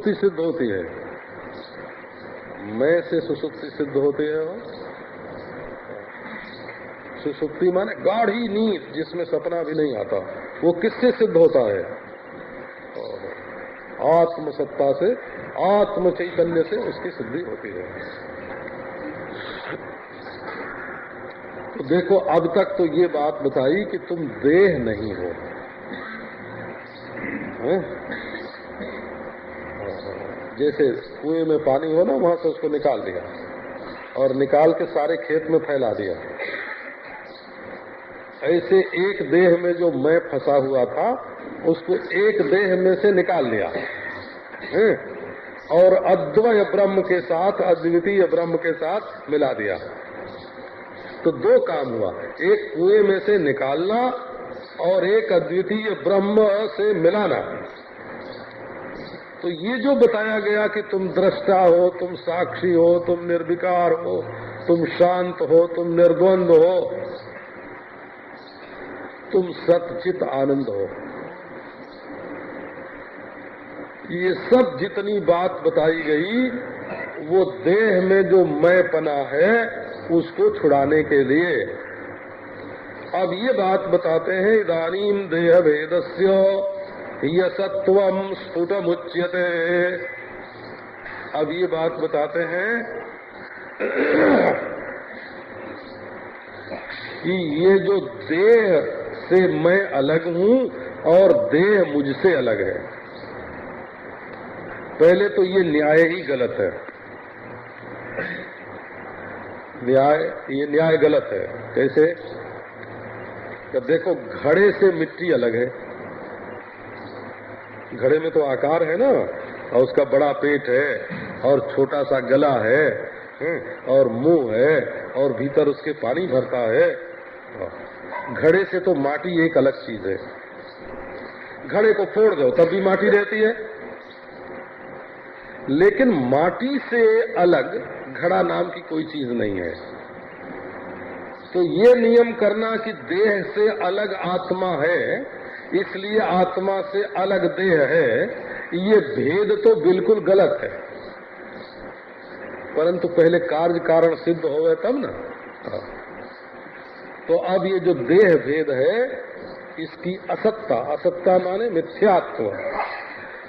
सुषुप्ति सिद्ध होती है, मैं से सुषुप्ति सिद्ध होती है। सुषुप्ति माने गाढ़ी नींद जिसमें सपना भी नहीं आता, वो किससे सिद्ध होता है? आत्म सत्ता से, आत्म चैतन्य से उसकी सिद्धि होती है। तो देखो, अब तक तो ये बात बताई कि तुम देह नहीं हो, जैसे कुएं में पानी हो ना, वहां से उसको निकाल दिया और निकाल के सारे खेत में फैला दिया। ऐसे एक देह में जो मैं फंसा हुआ था उसको एक देह में से निकाल लिया और अद्वय ब्रह्म के साथ, अद्वितीय ब्रह्म के साथ मिला दिया। तो दो काम हुआ, एक कुएं में से निकालना और एक अद्वितीय ब्रह्म से मिलाना। तो ये जो बताया गया कि तुम दृष्टा हो, तुम साक्षी हो, तुम निर्विकार हो, तुम शांत हो, तुम निर्द्वंद हो, तुम सच्चित आनंद हो, ये सब जितनी बात बताई गई वो देह में जो मैं पना है उसको छुड़ाने के लिए। अब ये बात बताते हैं, इदानीम देह भेदस्य यसत्वम स्फुटमुच्यते। अब ये बात बताते हैं कि ये जो देह से मैं अलग हूं और देह मुझसे अलग है। पहले तो ये न्याय ही गलत है, ये न्याय गलत है। कैसे? तो देखो, घड़े से मिट्टी अलग है, घड़े में तो आकार है ना, और उसका बड़ा पेट है और छोटा सा गला है और मुंह है और भीतर उसके पानी भरता है। घड़े से तो माटी एक अलग चीज है, घड़े को फोड़ दो तब भी माटी रहती है, लेकिन माटी से अलग घड़ा नाम की कोई चीज नहीं है। तो ये नियम करना कि देह से अलग आत्मा है, इसलिए आत्मा से अलग देह है, ये भेद तो बिल्कुल गलत है। परंतु पहले कार्य कारण सिद्ध हो गए तब ना। तो अब ये जो देह भेद है इसकी असत्ता, असत्ता माने मिथ्यात्व,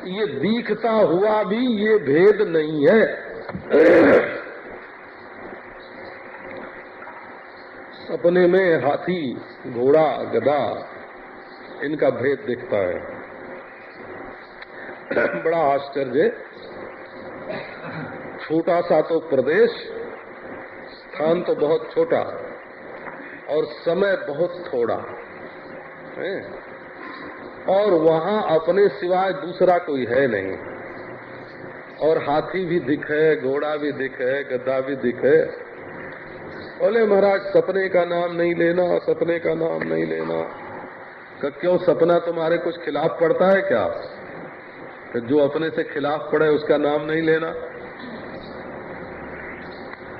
ये दिखता हुआ भी ये भेद नहीं है। अपने में हाथी, घोड़ा, गधा, इनका भेद दिखता है। बड़ा आश्चर्य, छोटा सा तो प्रदेश, स्थान तो बहुत छोटा और समय बहुत थोड़ा है, और वहां अपने सिवाय दूसरा कोई है नहीं, और हाथी भी दिखे, घोड़ा भी दिखे, गधा भी दिखे। बोले महाराज सपने का नाम नहीं लेना, सपने का नाम नहीं लेना। क्यों, सपना तुम्हारे कुछ खिलाफ पड़ता है क्या? तो जो अपने से खिलाफ पड़े उसका नाम नहीं लेना।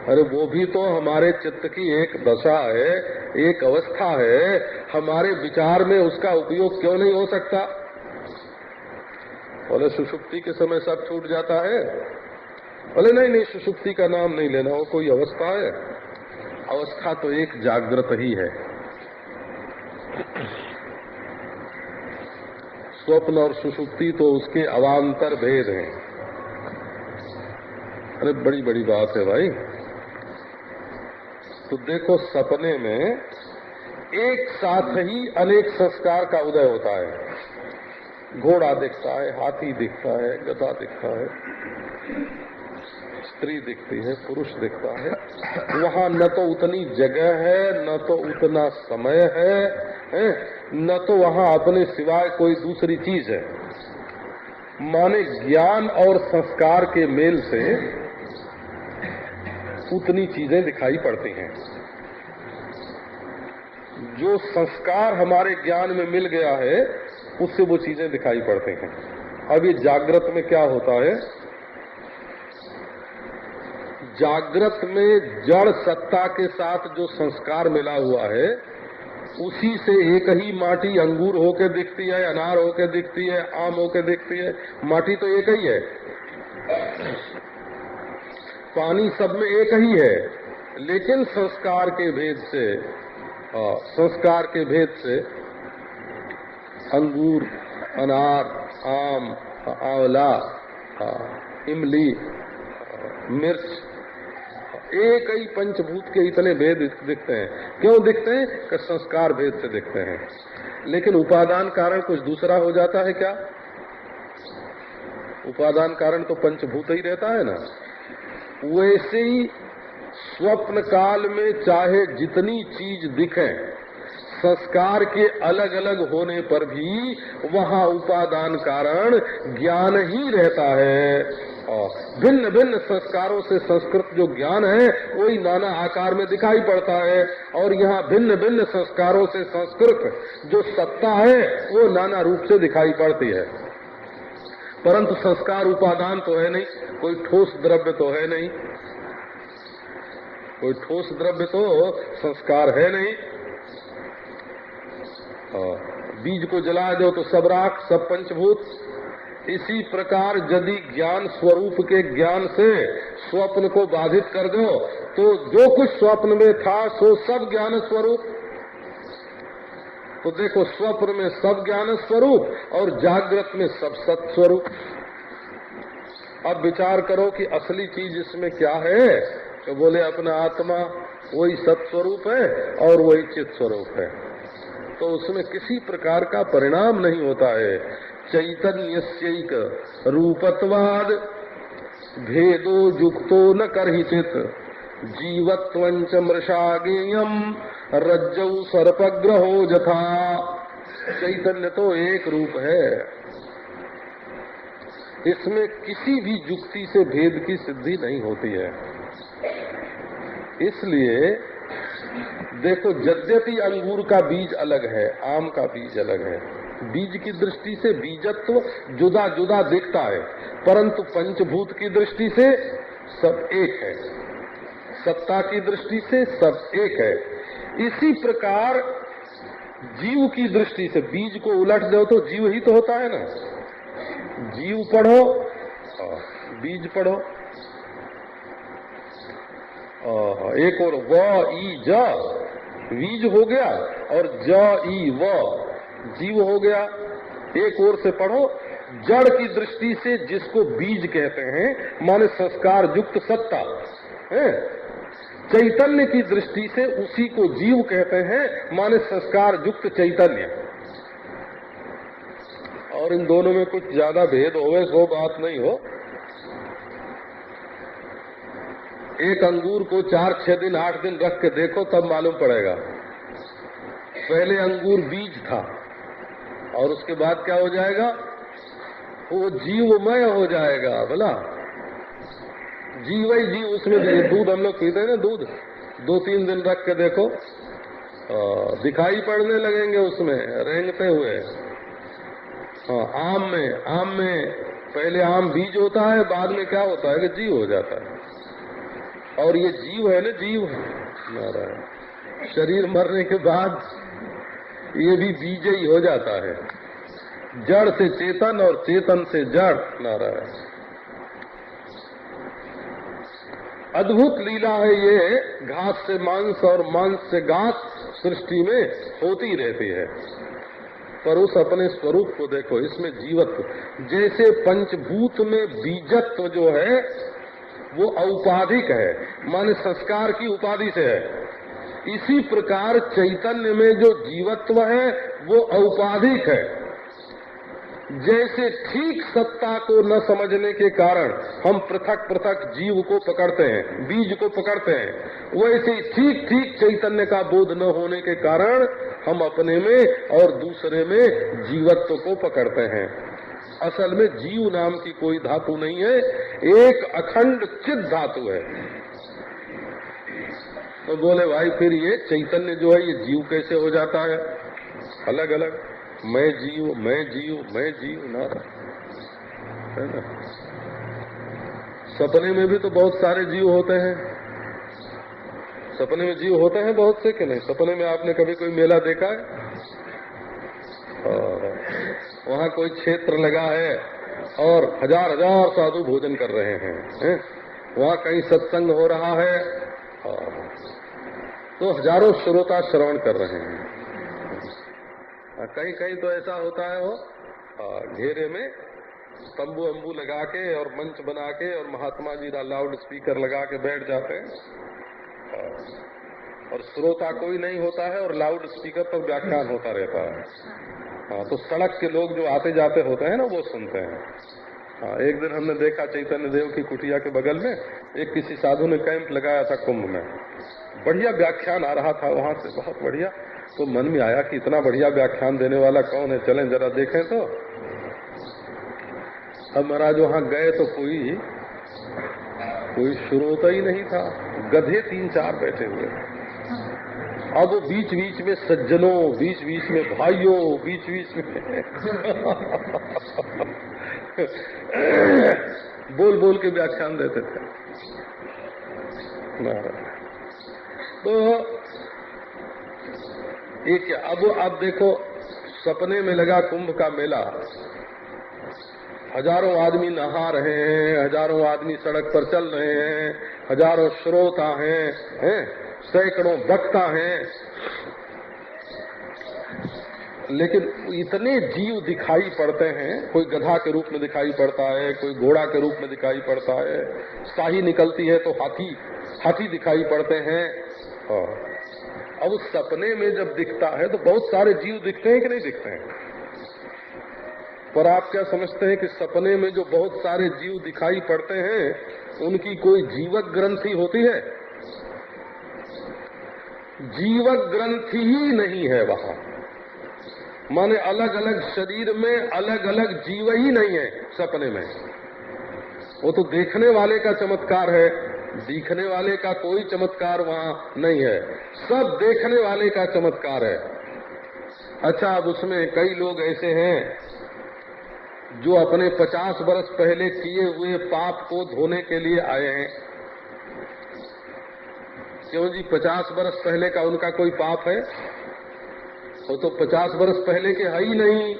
अरे वो भी तो हमारे चित्त की एक दशा है, एक अवस्था है, हमारे विचार में उसका उपयोग क्यों नहीं हो सकता? बोले सुषुप्ति के समय सब छूट जाता है। बोले नहीं नहीं, सुषुप्ति का नाम नहीं लेना, वो कोई अवस्था है। अवस्था तो एक जागृत ही है। स्वप्न और सुषुप्ति तो उसके अवान्तर भेद हैं। अरे बड़ी बड़ी बात है भाई। तो देखो, सपने में एक साथ ही अनेक संस्कार का उदय होता है। घोड़ा दिखता है, हाथी दिखता है, गधा दिखता है, स्त्री दिखती है, पुरुष दिखता है। वहां न तो उतनी जगह है, न तो उतना समय है, न तो वहां अपने सिवाय कोई दूसरी चीज है। माने ज्ञान और संस्कार के मेल से उतनी चीजें दिखाई पड़ती हैं। जो संस्कार हमारे ज्ञान में मिल गया है उससे वो चीजें दिखाई पड़ती हैं। अब ये जागृत में क्या होता है? जागृत में जड़ सत्ता के साथ जो संस्कार मिला हुआ है उसी से एक ही माटी अंगूर होके दिखती है, अनार होके दिखती है, आम होके दिखती है। माटी तो एक ही है, पानी सब में एक ही है, लेकिन संस्कार के भेद से अंगूर, अनार, आम, आंवला, इमली, मिर्च, एक ही पंचभूत के इतने भेद दिखते हैं। क्यों दिखते हैं? कि संस्कार भेद से दिखते हैं। लेकिन उपादान कारण कुछ दूसरा हो जाता है क्या? उपादान कारण तो पंचभूत ही रहता है ना। वैसे ही स्वप्न काल में चाहे जितनी चीज दिखे, संस्कार के अलग अलग होने पर भी वहाँ उपादान कारण ज्ञान ही रहता है। और भिन्न भिन्न संस्कारों से संस्कृत जो ज्ञान है वही नाना आकार में दिखाई पड़ता है, और यहाँ भिन्न भिन्न संस्कारों से संस्कृत जो सत्ता है वो नाना रूप से दिखाई पड़ती है। परंतु संस्कार उपादान तो है नहीं, कोई ठोस द्रव्य तो है नहीं, कोई ठोस द्रव्य तो संस्कार है नहीं। बीज को जला दो तो सब राख, सब पंचभूत। इसी प्रकार यदि ज्ञान स्वरूप के ज्ञान से स्वप्न को बाधित कर दो तो जो कुछ स्वप्न में था सो सब ज्ञान स्वरूप। तो देखो, स्वप्न में सब ज्ञान स्वरूप और जागृत में सब सत स्वरूप। अब विचार करो कि असली चीज इसमें क्या है? तो बोले अपना आत्मा वही सत स्वरूप है और वही चित स्वरूप है। तो उसमें किसी प्रकार का परिणाम नहीं होता है। चैतन्यस्यैक रूपत्वाद भेदो युक्तो न कर्हिचित जीवत्वंच मृषागेयम रज्जौ सर्पग्रहो जथा। चैतन्य तो एक रूप है, इसमें किसी भी युक्ति से भेद की सिद्धि नहीं होती है। इसलिए देखो, यद्यपि अंगूर का बीज अलग है, आम का बीज अलग है, बीज की दृष्टि से बीजत्व जुदा जुदा दिखता है, परंतु पंचभूत की दृष्टि से सब एक है, सत्ता की दृष्टि से सब एक है। इसी प्रकार जीव की दृष्टि से बीज को उलट दो तो जीव ही तो होता है ना। जीव पढ़ो, बीज पढ़ो, एक और व ई ज बीज हो गया और ज ई व जीव हो गया। एक और से पढ़ो, जड़ की दृष्टि से जिसको बीज कहते हैं माने संस्कार युक्त सत्ता है, चैतन्य की दृष्टि से उसी को जीव कहते हैं माने संस्कार युक्त चैतन्य। और इन दोनों में कुछ ज्यादा भेद होवे सो बात नहीं हो। एक अंगूर को 4, 6 दिन 8 दिन रख के देखो तब मालूम पड़ेगा। पहले अंगूर बीज था और उसके बाद क्या हो जाएगा? वो जीवमय हो जाएगा। बोला जीव ही जीव, उसमें दूध हम लोग पीते हैं ना, दूध 2-3 दिन रख के देखो दिखाई पड़ने लगेंगे उसमें रेंगते हुए। आम में पहले आम बीज होता है, बाद में क्या होता है कि जीव हो जाता है। और ये जीव है ना, जीव नारायण, शरीर मरने के बाद ये भी बीज ही हो जाता है। जड़ से चेतन और चेतन से जड़। नारायण, अद्भुत लीला है ये। घास से मांस और मांस से घास सृष्टि में होती रहती है, पर उस अपने स्वरूप को देखो। इसमें जीवत्व, जैसे पंचभूत में बीजत्व जो है वो औपाधिक है, माने संस्कार की उपाधि से है। इसी प्रकार चैतन्य में जो जीवत्व है वो औपाधिक है। जैसे ठीक सत्ता को न समझने के कारण हम पृथक पृथक जीव को पकड़ते हैं, बीज को पकड़ते हैं, वैसे ठीक ठीक चैतन्य का बोध न होने के कारण हम अपने में और दूसरे में जीवत्व को पकड़ते हैं। असल में जीव नाम की कोई धातु नहीं है, एक अखंड चिद धातु है। तो बोले भाई फिर ये चैतन्य जो है ये जीव कैसे हो जाता है? अलग अलग, मैं जीव मैं जीव मैं जीव ना, है ना। सपने में भी तो बहुत सारे जीव होते हैं, सपने में जीव होते हैं बहुत से कि नहीं? सपने में आपने कभी कोई मेला देखा है? वहाँ कोई क्षेत्र लगा है और हजार हजार साधु भोजन कर रहे हैं, वहाँ कहीं सत्संग हो रहा है तो हजारों श्रोता श्रवण कर रहे हैं। कहीं कहीं तो ऐसा होता है वो घेरे में तंबू अम्बू लगा के और मंच बना के और महात्मा जी लाउड स्पीकर लगा के बैठ जाते हैं और श्रोता कोई नहीं होता है और लाउड स्पीकर पर व्याख्यान होता रहता है। हाँ, तो सड़क के लोग जो आते जाते होते हैं ना वो सुनते हैं। हाँ, एक दिन हमने देखा चैतन्य देव की कुटिया के बगल में एक किसी साधु ने कैंप लगाया था कुंभ में, बढ़िया व्याख्यान आ रहा था वहां से, बहुत बढ़िया। तो मन में आया कि इतना बढ़िया व्याख्यान देने वाला कौन है, चलें जरा देखें। तो अब महाराज वहां गए तो कोई श्रोता ही नहीं था, गधे 3-4 बैठे हुए। अब वो बीच बीच में सज्जनों, बीच बीच में भाइयों, बीच बीच में बोल बोल के व्याख्यान देते थे। तो एक अब देखो सपने में लगा कुंभ का मेला, हजारों आदमी नहा रहे हैं, हजारों आदमी सड़क पर चल रहे हैं, हजारों श्रोता हैं, सैकड़ों वक्ता हैं, लेकिन इतने जीव दिखाई पड़ते हैं। कोई गधा के रूप में दिखाई पड़ता है, कोई घोड़ा के रूप में दिखाई पड़ता है, शाही निकलती है तो हाथी दिखाई पड़ते हैं। अब उस सपने में जब दिखता है तो बहुत सारे जीव दिखते हैं कि नहीं दिखते हैं? पर आप क्या समझते हैं कि सपने में जो बहुत सारे जीव दिखाई पड़ते हैं उनकी कोई जीवक ग्रंथि होती है? जीवक ग्रंथि ही नहीं है वहां, माने अलग अलग शरीर में अलग अलग जीव ही नहीं है सपने में। वो तो देखने वाले का चमत्कार है, दिखने वाले का कोई चमत्कार वहां नहीं है, सब देखने वाले का चमत्कार है। अच्छा, अब उसमें कई लोग ऐसे हैं जो अपने 50 वर्ष पहले किए हुए पाप को धोने के लिए आए हैं। क्यों जी? 50 वर्ष पहले का उनका कोई पाप है? वो तो 50 वर्ष पहले के है ही नहीं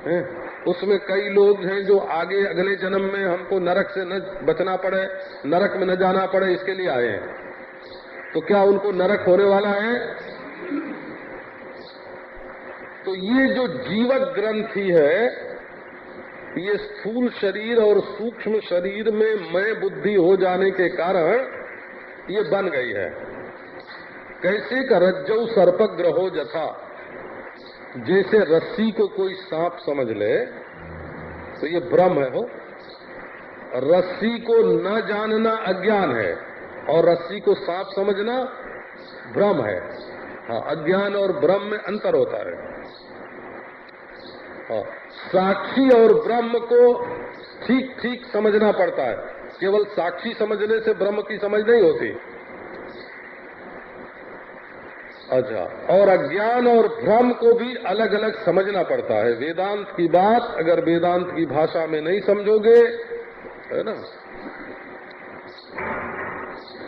है। उसमें कई लोग हैं जो आगे अगले जन्म में हमको नरक से न बचना पड़े, नरक में न जाना पड़े, इसके लिए आए हैं। तो क्या उनको नरक होने वाला है? तो ये जो जीवक ग्रंथि है, ये स्थूल शरीर और सूक्ष्म शरीर में मैं बुद्धि हो जाने के कारण ये बन गई है। कैसे का रज्जौ सर्पक ग्रहो जथा, जैसे रस्सी को कोई सांप समझ ले तो ये भ्रम है हो। रस्सी को न जानना अज्ञान है और रस्सी को सांप समझना भ्रम है। हाँ, अज्ञान और भ्रम में अंतर होता है। हाँ, साक्षी और ब्रह्म को ठीक ठीक समझना पड़ता है। केवल साक्षी समझने से ब्रह्म की समझ नहीं होती। अच्छा, और अज्ञान और भ्रम को भी अलग अलग समझना पड़ता है। वेदांत की बात अगर वेदांत की भाषा में नहीं समझोगे, है ना,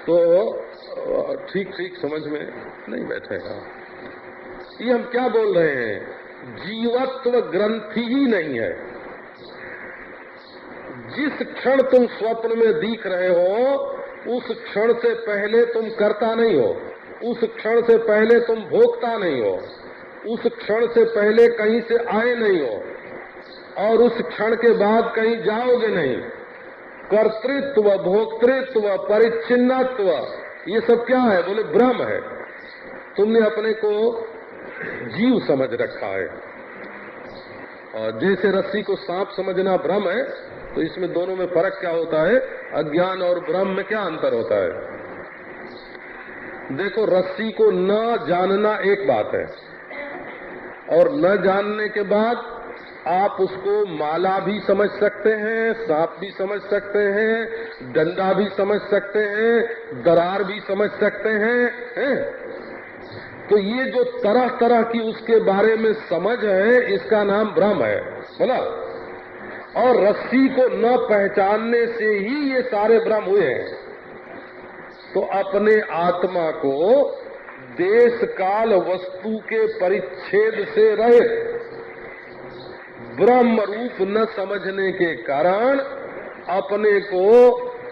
तो ठीक ठीक समझ में नहीं बैठेगा। ये हम क्या बोल रहे हैं? जीवत्व ग्रंथि ही नहीं है। जिस क्षण तुम स्वप्न में दिख रहे हो उस क्षण से पहले तुम करता नहीं हो, उस क्षण से पहले तुम भोगता नहीं हो, उस क्षण से पहले कहीं से आए नहीं हो और उस क्षण के बाद कहीं जाओगे नहीं। कर्तृत्व, भोक्तृत्व, परिच्छिन्नत्व, ये सब क्या है? बोले भ्रम है। तुमने अपने को जीव समझ रखा है। और जैसे रस्सी को सांप समझना भ्रम है, तो इसमें दोनों में फर्क क्या होता है? अज्ञान और भ्रम में क्या अंतर होता है? देखो, रस्सी को न जानना एक बात है और न जानने के बाद आप उसको माला भी समझ सकते हैं, सांप भी समझ सकते हैं, डंडा भी समझ सकते हैं, दरार भी समझ सकते हैं। तो ये जो तरह तरह की उसके बारे में समझ है, इसका नाम भ्रम है, बोला। और रस्सी को न पहचानने से ही ये सारे भ्रम हुए हैं। तो अपने आत्मा को देश काल वस्तु के परिच्छेद से रहित ब्रह्म रूप न समझने के कारण अपने को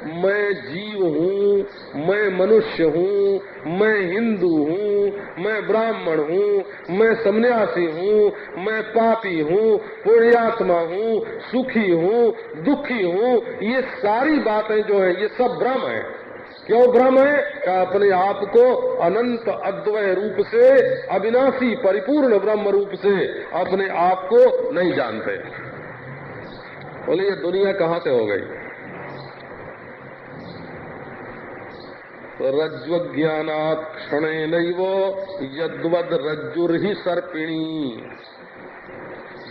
मैं जीव हूँ, मैं मनुष्य हूँ, मैं हिंदू हूँ, मैं ब्राह्मण हूँ, मैं सन्यासी हूँ, मैं पापी हूँ, पुण्यात्मा हूँ, सुखी हूँ, दुखी हूँ, ये सारी बातें जो है ये सब भ्रम है। क्यों भ्रम है? कि अपने आप को अनंत अद्वय रूप से, अविनाशी परिपूर्ण ब्रह्म रूप से अपने आप को नहीं जानते। बोले ये दुनिया कहाँ से हो गई? रज्ज्वज्ञानात् क्षणेनैव यद्वद् रज्जुर्हि सर्पिणी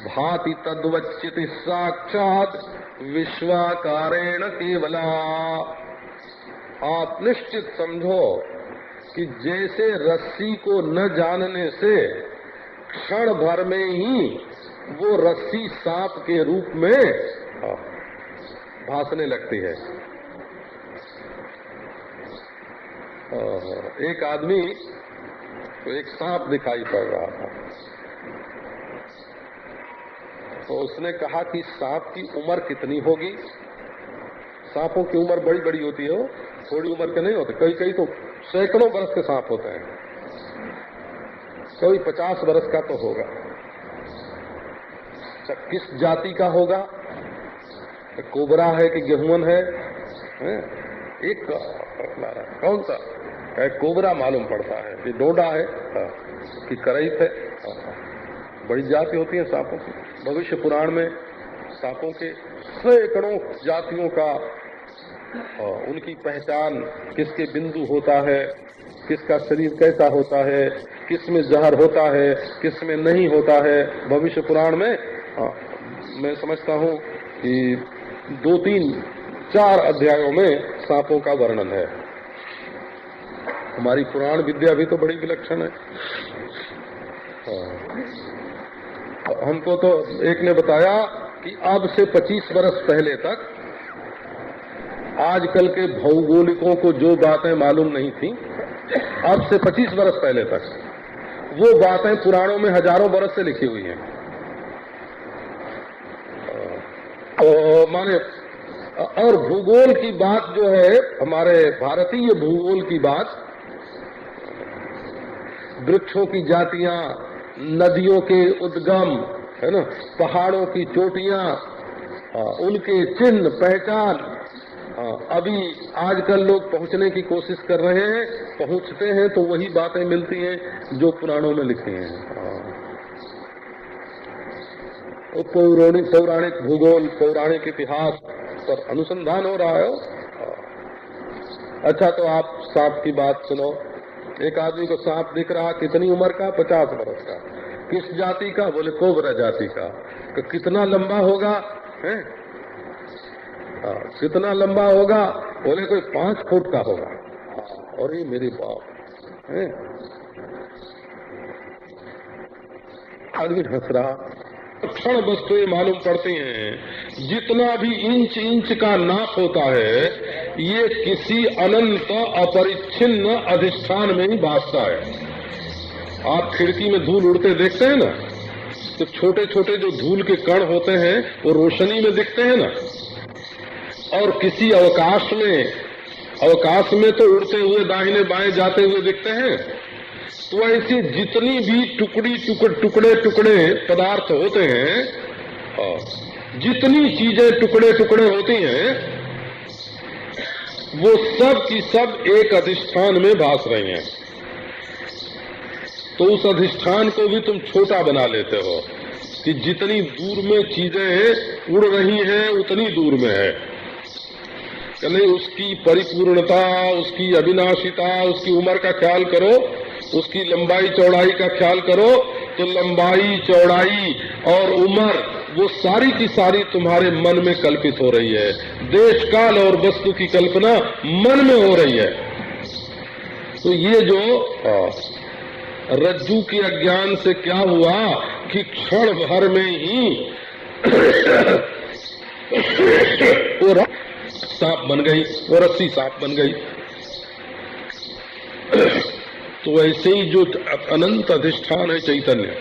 भाति तद्वच्चिति साक्षात् विश्वाकारेण केवला। आप निश्चित समझो कि जैसे रस्सी को न जानने से क्षण भर में ही वो रस्सी सांप के रूप में भासने लगती है। एक आदमी को एक सांप दिखाई पड़ रहा था, तो उसने कहा कि सांप की उम्र कितनी होगी? सांपों की उम्र बड़ी बड़ी होती है, थोड़ी उम्र के नहीं होते। कई कई तो सैकड़ों बरस के सांप होते हैं, कोई 50 बरस का तो होगा। किस जाति का होगा? कोबरा है कि गेहूं है? एक कौन सा है? कोबरा मालूम पड़ता है कि डोडा है कि करईत है। बड़ी जाति होती है सांपों की। भविष्य पुराण में सांपों के सैकड़ों जातियों का उनकी पहचान, किसके बिंदु होता है, किसका शरीर कैसा होता है, किसमें जहर होता है, किसमें नहीं होता है, भविष्य पुराण में मैं समझता हूँ कि 2, 3, 4 अध्यायों में सांपों का वर्णन है। हमारी पुराण विद्या भी तो बड़ी विलक्षण है। हमको तो एक ने बताया कि अब से 25 वर्ष पहले तक आजकल के भौगोलिकों को जो बातें मालूम नहीं थी, अब से 25 वर्ष पहले तक वो बातें पुराणों में हजारों वर्ष से लिखी हुई हैं। माने और भूगोल की बात जो है, हमारे भारतीय भूगोल की बात, वृक्षों की जातियां, नदियों के उद्गम, है ना, पहाड़ों की चोटियां, उनके चिन्ह पहचान, अभी आजकल लोग पहुंचने की कोशिश कर रहे हैं, पहुंचते हैं तो वही बातें मिलती हैं जो पुराणों में लिखी हैं। पौराणिक भूगोल, पौराणिक इतिहास पर अनुसंधान हो रहा है। अच्छा, तो आप सांप की बात सुनो। एक आदमी को सांप दिख रहा, कितनी उम्र का? 50 वर्ष का। किस जाति का? बोले कोबरा जाति का। तो कितना लंबा होगा? है कितना लंबा होगा? बोले कोई 5 फुट का होगा। और ये मेरे बाप है। आदमी हंस रहा। क्षण वस्तुएं मालूम पड़ती हैं। जितना भी इंच का नाप होता है, ये किसी अनंत अपरिच्छिन्न अधिष्ठान में ही भासता है। आप खिड़की में धूल उड़ते देखते हैं ना, तो छोटे छोटे जो धूल के कण होते हैं वो रोशनी में दिखते हैं ना। और किसी अवकाश में तो उड़ते हुए दाहिने बाएं जाते हुए दिखते हैं। तो ऐसी जितनी भी टुकड़े पदार्थ होते हैं, जितनी चीजें टुकड़े होती हैं, वो सब की सब एक अधिष्ठान में भास रही हैं। तो उस अधिष्ठान को भी तुम छोटा बना लेते हो कि जितनी दूर में चीजें उड़ रही हैं उतनी दूर में है। नहीं, उसकी परिपूर्णता, उसकी अविनाशिता, उसकी उम्र का ख्याल करो, उसकी लंबाई चौड़ाई का ख्याल करो, तो लंबाई चौड़ाई और उम्र वो सारी की सारी तुम्हारे मन में कल्पित हो रही है। देश काल और वस्तु की कल्पना मन में हो रही है। तो ये जो रज्जू के अज्ञान से क्या हुआ कि क्षण भर में ही वो सांप बन गई, वो रस्सी सांप बन गई। तो ऐसे ही जो अनंत अधिष्ठान है चैतन्य,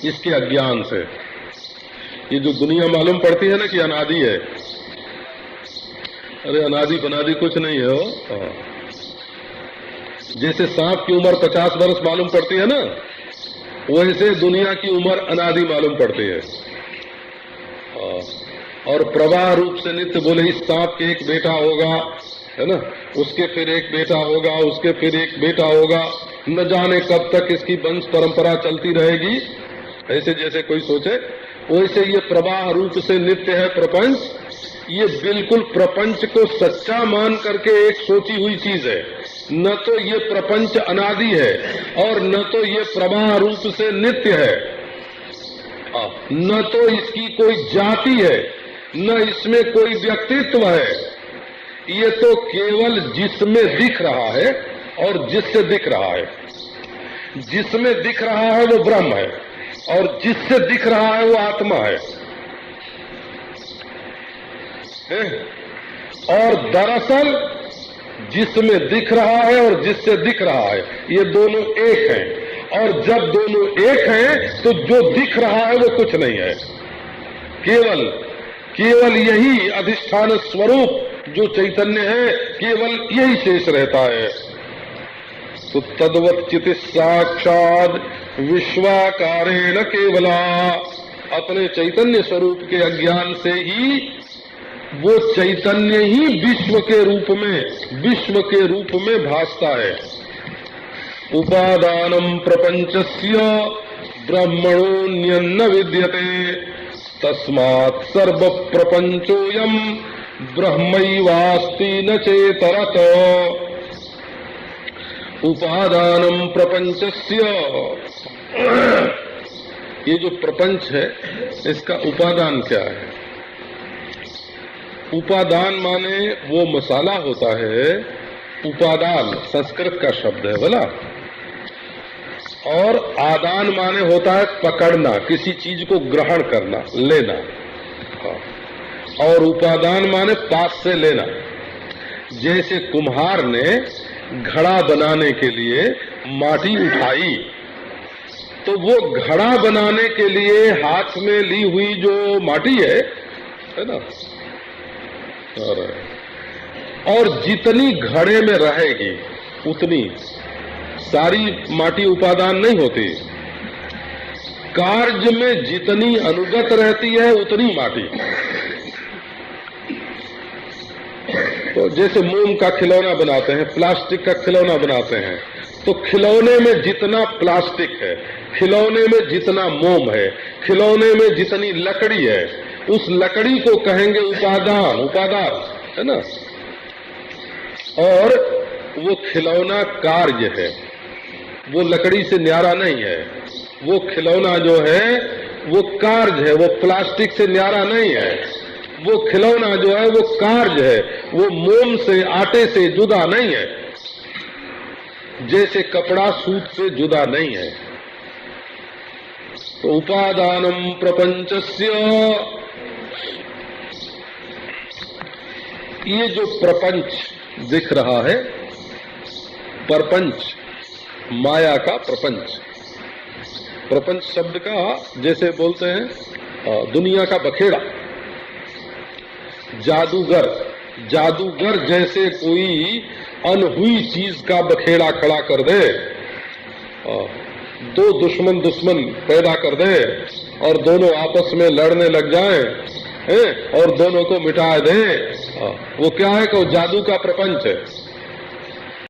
इसके अज्ञान से ये जो दुनिया मालूम पड़ती है ना कि अनादि है, अरे अनादि बनादि कुछ नहीं है वो। जैसे सांप की उम्र 50 वर्ष मालूम पड़ती है ना, वैसे दुनिया की उम्र अनादि मालूम पड़ती है। और प्रवाह रूप से नित्य बोले इस सांप के एक बेटा होगा, है ना, उसके फिर एक बेटा होगा, उसके फिर एक बेटा होगा, न जाने कब तक इसकी वंश परंपरा चलती रहेगी। ऐसे जैसे कोई सोचे, वैसे ये प्रवाह रूप से नित्य है प्रपंच। ये बिल्कुल प्रपंच को सच्चा मान करके एक सोची हुई चीज है। न तो ये प्रपंच अनादि है और न तो ये प्रवाह रूप से नित्य है, न तो इसकी कोई जाति है, न इसमें कोई व्यक्तित्व है। ये तो केवल जिसमें दिख रहा है और जिससे दिख रहा है। जिसमें दिख रहा है वो ब्रह्म है और जिससे दिख रहा है वो आत्मा है। और दरअसल जिसमें दिख रहा है और जिससे दिख रहा है ये दोनों एक हैं। और जब दोनों एक हैं तो जो दिख रहा है वो कुछ नहीं है, केवल यही अधिष्ठान स्वरूप जो चैतन्य है, केवल यही शेष रहता है। तो तद्वत चिति साक्षात विश्वाकारेण केवला, अपने चैतन्य स्वरूप के अज्ञान से ही वो चैतन्य ही विश्व के रूप में भासता है। उपादानम प्रपंचस्य ब्रह्मणोऽन्यन्न विद्यते तस्मात् सर्व प्रपंचोऽयं ब्रह्मैवास्ति न चेतरत। उपादानम प्रपंचस्य, ये जो प्रपंच है इसका उपादान क्या है? उपादान माने वो मसाला होता है। उपादान संस्कृत का शब्द है बोला। और आदान माने होता है पकड़ना, किसी चीज को ग्रहण करना, लेना। और उपादान माने पास से लेना। जैसे कुम्हार ने घड़ा बनाने के लिए माटी उठाई, तो वो घड़ा बनाने के लिए हाथ में ली हुई जो माटी है ना, और जितनी घड़े में रहेगी उतनी, सारी माटी उपादान नहीं होती। कार्य में जितनी अनुगत रहती है उतनी माटी। तो जैसे मोम का खिलौना बनाते हैं, प्लास्टिक का खिलौना बनाते हैं, तो खिलौने में जितना प्लास्टिक है, खिलौने में जितना मोम है, खिलौने में जितनी लकड़ी है, उस लकड़ी को कहेंगे उपादान है ना। और वो खिलौना कार्य है, वो लकड़ी से न्यारा नहीं है। वो खिलौना जो है वो कार्य है, वो प्लास्टिक से न्यारा नहीं है। वो खिलौना जो है वो कार्य है, वो मोम से, आटे से जुदा नहीं है। जैसे कपड़ा सूत से जुदा नहीं है। तो उपादानम प्रपंचस्य, ये जो प्रपंच दिख रहा है, परपंच, माया का प्रपंच। प्रपंच शब्द का जैसे बोलते हैं दुनिया का बखेड़ा, जादूगर जैसे कोई अनहुई चीज का बखेड़ा खड़ा कर दे, दो दुश्मन पैदा कर दे और दोनों आपस में लड़ने लग जाएं और दोनों को मिटा दे, वो क्या है कि वो जादू का प्रपंच है।